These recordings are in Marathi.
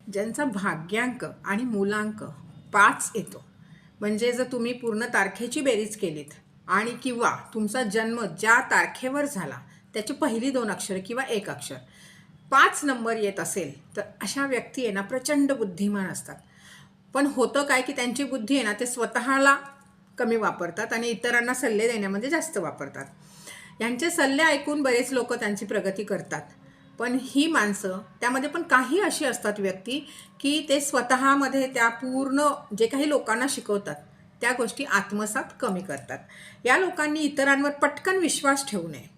ज्यांचा भाग्यांक आणि मूलांक 5 येतो, म्हणजे जर तुम्ही पूर्ण तारखेची बेरीज केलीत आणि किंवा तुमचा जन्म ज्या तारखेवर झाला त्याची पहिली 2 अक्षर किंवा 1 अक्षर 5 नंबर येत असेल, तर अशा व्यक्ती आहे ना प्रचंड बुद्धिमान असतात. पण होतं काय की त्यांची बुद्धी आहे ना ते स्वतःला कमी वापरतात आणि इतरांना सल्ले देण्यामध्ये जास्त वापरतात. यांचे सल्ले ऐकून बरेच लोक त्यांची प्रगती करतात. पण ही माणसं त्यामध्ये पण काही अशी असतात व्यक्ती की ते स्वतःमध्ये त्या पूर्ण जे काही लोकांना शिकवतात त्या गोष्टी आत्मसात कमी करतात. या लोकांनी इतरांवर पटकन विश्वास ठेवू नये,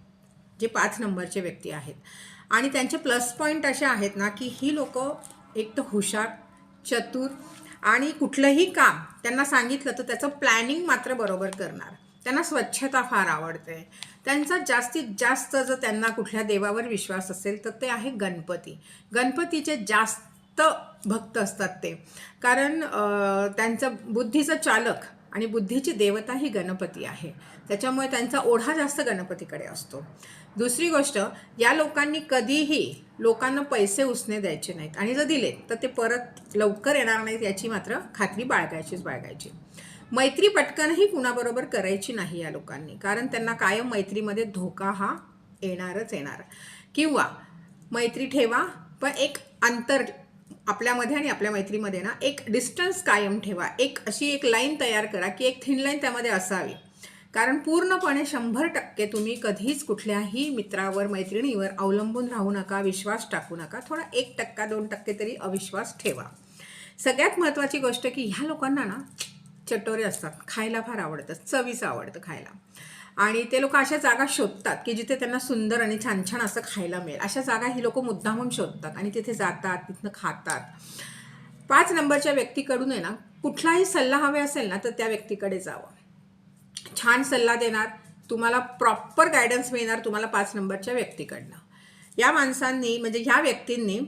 जे 5 नंबरचे व्यक्ती आहेत. आणि त्यांचे प्लस पॉईंट असे आहेत ना की ही लोक एक तर हुशार, चतुर आणि कुठलंही काम त्यांना सांगितलं तर त्याचं प्लॅनिंग मात्र बरोबर करणार. त्यांना स्वच्छता फार आवडते. त्यांचा जास्तीत जास्त जर त्यांना कुठल्या देवावर विश्वास असेल तर ते आहे गणपती. गणपतीचे जास्त भक्त असतात ते, कारण त्यांचं बुद्धीचं चालक आणि बुद्धीची देवता ही गणपती आहे. त्याच्यामुळे त्यांचा ओढा जास्त गणपतीकडे असतो. दुसरी गोष्ट, या लोकांनी कधीही लोकांना पैसे उसने द्यायचे नाहीत आणि जर दिले तर ते परत लवकर येणार नाहीत याची मात्र खात्री बाळगायची. मैत्री पटकनही कुणाबरोबर करायची नाही या लोकांनी, कारण त्यांना कायम मैत्रीमध्ये धोका हा येणार. किंवा मैत्री ठेवा पण एक अंतर आपल्यामध्ये आणि आपल्या मैत्रीमध्ये ना एक डिस्टन्स कायम ठेवा. अशी एक लाईन तयार करा की एक थिन लाईन त्यामध्ये असावी. कारण पूर्णपणे 100% तुम्ही कधीच कुठल्याही मित्रावर, मैत्रिणीवर अवलंबून राहू नका, विश्वास टाकू नका. थोडा 1% 2% तरी अविश्वास ठेवा. सगळ्यात महत्त्वाची गोष्ट की ह्या लोकांना ना चटोरे असतात, खायला फार आवडतं, चवीचं आवडतं खायला. आणि ते लोक अशा जागा शोधतात की जिथे त्यांना सुंदर आणि छान छान असं खायला मिळेल. अशा जागा ही लोक मुद्दामून शोधतात आणि तिथे जातात, तिथनं खातात. 5 नंबरच्या व्यक्तीकडून आहे ना कुठलाही सल्ला हवे असेल ना तर त्या व्यक्तीकडे जावं. छान सल्ला देणार, तुम्हाला प्रॉपर गायडन्स मिळणार तुम्हाला 5 नंबरच्या व्यक्तीकडनं. या माणसांनी म्हणजे ह्या व्यक्तींनी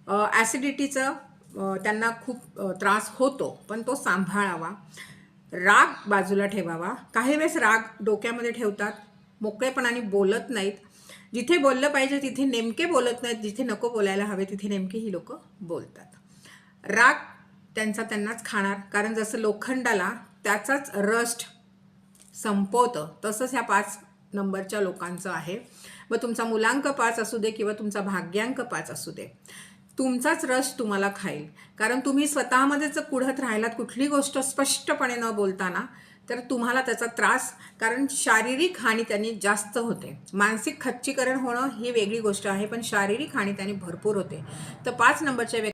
ॲसिडिटीचं त्यांना खूप त्रास होतो, पण तो सांभाळावा. राग बाजूला ठेवावा. काही वेळेस राग डोक्यामध्ये ठेवतात, मोकळेपणाने बोलत नाहीत. जिथे बोललं पाहिजे तिथे नेमके बोलत नाहीत, जिथे नको बोलायला हवे तिथे नेमके ही लोक बोलतात. राग त्यांचा त्यांनाच खाणार, कारण जसं लोखंडाला त्याचाच रस्ट संपवतं तसंच ह्या 5 नंबरच्या लोकांचं आहे. मग तुमचा मुलांक 5 असू दे किंवा तुमचा भाग्यांक 5 असू दे, तुमचाच रस तुम्हाला खाईल. कारण तुम्ही स्वतःमध्येच कुढत राहिलात कुठली गोष्ट स्पष्टपणे न बोलताना, तर तुम्हाला त्याचा त्रास, कारण शारीरिक हानी त्यांनी जास्त होते. मानसिक खच्चीकरण होणं ही वेगळी गोष्ट आहे, पण शारीरिक हानी त्यांनी भरपूर होते. तर 5 नंबरच्या